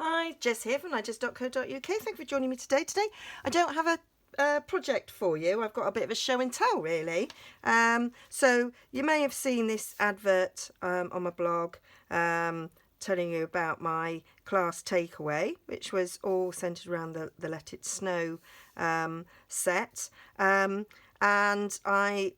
Hi, Jess here from Nigezza.co.uk. Thank you for joining me today. I don't have a project for you. I've got a bit of a show and tell, really. So you may have seen this advert on my blog telling you about my class takeaway, which was all centred around the Let It Snow set. And I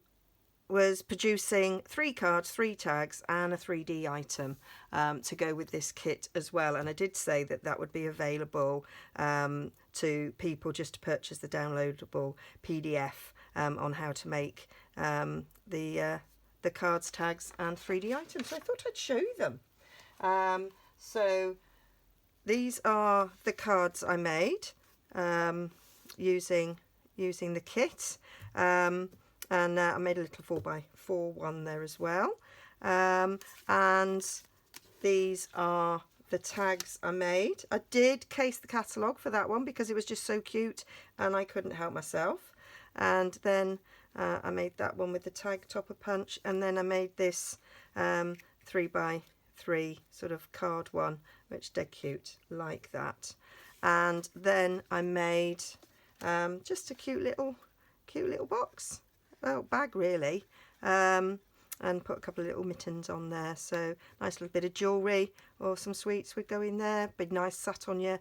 was producing 3 cards, 3 tags and a 3D item to go with this kit as well. And I did say that would be available to people just to purchase the downloadable PDF on how to make the cards, tags and 3D items. So I thought I'd show you them. So these are the cards I made using the kit. And I made a little 4x4 one there as well. And these are the tags I made. I did case the catalogue for that one because it was just so cute and I couldn't help myself. And then I made that one with the tag topper punch, and then I made this 3x3 sort of card one, which is dead cute like that. And then I made just a cute little box. Well, bag really, and put a couple of little mittens on there, so nice little bit of jewellery or some sweets would go in there. Be nice sat on your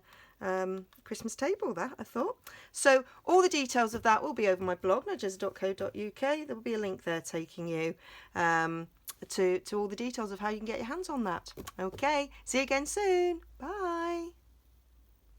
Christmas table, that I thought. So all the details of that will be over my blog, nigezza.co.uk. There will be a link there taking you to all the details of how you can get your hands on that. Okay, see you again soon. Bye.